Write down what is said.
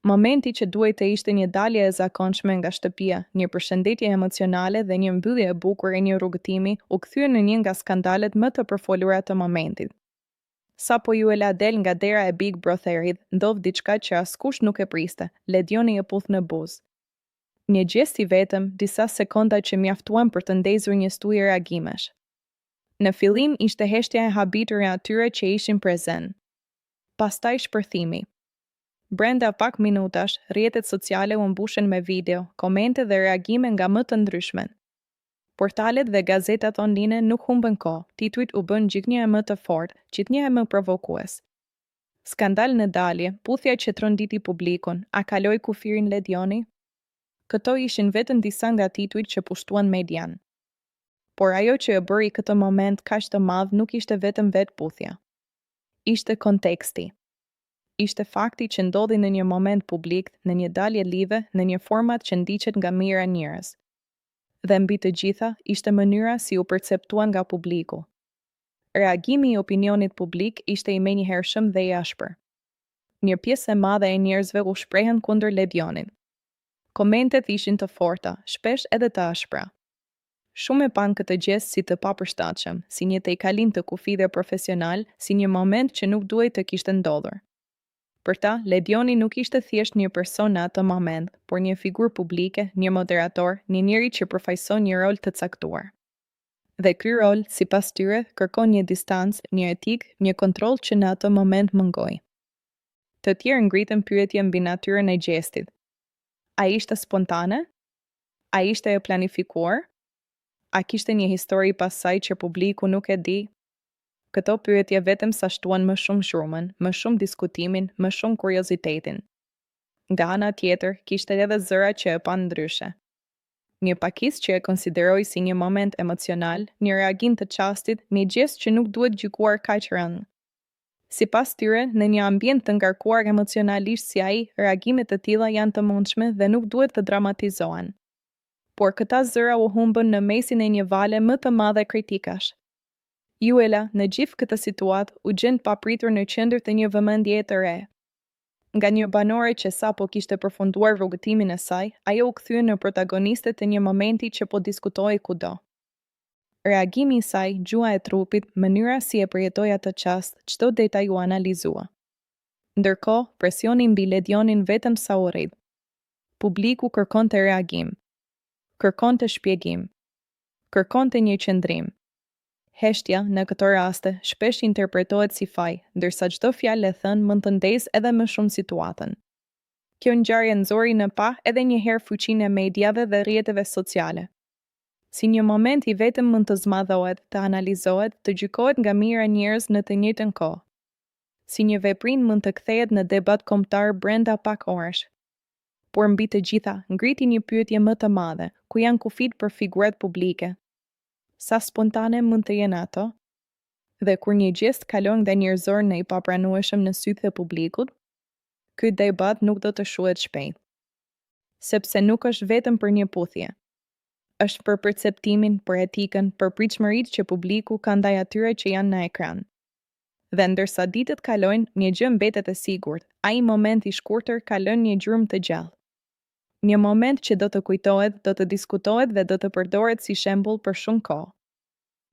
Momenti që duhet të ishte një dalje e zakonshme nga shtëpia, një përshëndetje emocionale dhe një mbyllje e bukur e një rrugëtimi u kthye në një nga skandalet më të përfolura të momentit. Sa po ju e la del nga dera e Big Brotherit, ndodh diçka që askush nuk e priste, Ledioni e puth në buzë. Një gjest i vetëm, disa sekonda që mjaftuan për të ndezur një stujë reagimesh. Në fillim ishte heshtja e habitur e atyre që ishin prezent. Pastaj shpërthimi. Brenda pak minutash, rrjetet sociale u mbushen me video, komente dhe reagime nga më të ndryshmet. Portalet dhe gazetat online nuk humbën kohë, titujt u bën gjiknje më të fortë, gjithnjëherë më provokues. Skandal në dalje, puthja që tronditi publikun, a kaloi kufirin Ledioni? Këto ishin vetëm disa nga titujt që pushtuan median. Por ajo që e bëri këtë moment kaq të madh nuk ishte vetëm vetë puthja. Ishte konteksti. Ishte fakti që ndodhi në një moment publik, në një dalje live, në një format që ndiqet nga mijëra njerëz. Dhe mbi të gjitha, ishte mënyra si u perceptuan nga publiku. Reagimi i opinionit publik ishte i menjëhershëm dhe i ashpër. Një pjesë e madhe e njerëzve u shprehen kundër Ledionit. Komentet ishin të forta, shpesh edhe të ashpra. Shumë e pan këtë gjest si të papërshtatshëm, si një tejkalim të kufidhe profesional, si një moment që nuk duhej të kishte ndodhur. Për ta, Ledioni nuk ishte thjesht një person në atë moment, por një figurë publike, një moderator, një njeri që përfaqëson një rol të caktuar. Dhe ky rol, sipas tyre, kërkon një distancë, një etikë, një kontroll që në atë moment mëngoi. Të tjerë ngritën pyetje mbi natyrën e gjestit. A ishte spontane? A ishte e planifikuar? A kishte një histori pas saj që publiku nuk e di? Këto pyetje vetëm sa shtuan më shumë zhurmën, më shumë diskutimin, më shumë kuriozitetin. Nga ana tjetër, kishte edhe zëra që e pan ndryshe. Një pakisë që e konsideroi si një moment emocional, një reagim të çastit, një gjest që nuk duhet gjykuar kaq rënd. Sipas tyre, në një ambient të ngarkuar emocionalisht si ai, reagimet të tilla janë të mundshme dhe nuk duhet të dramatizohen. Por këta zëra u humbën në mesin e një vale më të madhe kritikash. Juela, në gjithë këtë situatë, u gjend papritur në qendër të një vëmendjeje të re. Nga një banore që sapo kishte përfunduar rrugëtimin e saj, ajo u kthye në protagoniste të një momenti që po diskutohej kudo. Reagimi i saj, gjua e trupit, mënyra si e përjetoi atë çast, çdo detaj u analizua. Ndërkohë, presioni mbi Ledionin vetëm sa u rrit. Publiku kërkonte reagim, kërkonte shpjegim, kërkonte një qëndrim. Heshtja, në këto raste, shpesh interpretohet si faj, ndërsa çdo fjalë e thënë mund të ndezë edhe më shumë situatën. Kjo ngjarje nxori në pa edhe një herë fuqinë e mediave dhe rrjeteve sociale. Si një moment i vetëm mund të zmadhohet, të analizohet, të gjykohet nga mijëra njerëz në të njëjtën kohë. Si një veprim mund të kthehet në debat kombëtar brenda pak orësh. Por mbi të gjitha, ngriti një pyetje më të madhe, ku janë kufit për figurat publike? Sa spontane mund të jenë ato? Dhe kur një gjest kalon nga njerëzor në i papranueshëm në sytë e publikut, ky debat nuk do të shuhet shpejt. Sepse nuk është vetëm për një puthje. Është për perceptimin, për etikën, për pritshmëritë që publiku ka ndaj atyre që janë në ekran. Dhe ndërsa ditët kalojnë, një gjë mbetet e sigurt, ai moment i shkurtër kalon një gjurmë të gjallë. Një moment që do të kujtohet, do të diskutohet dhe do të përdoret si shembull për shumë kohë.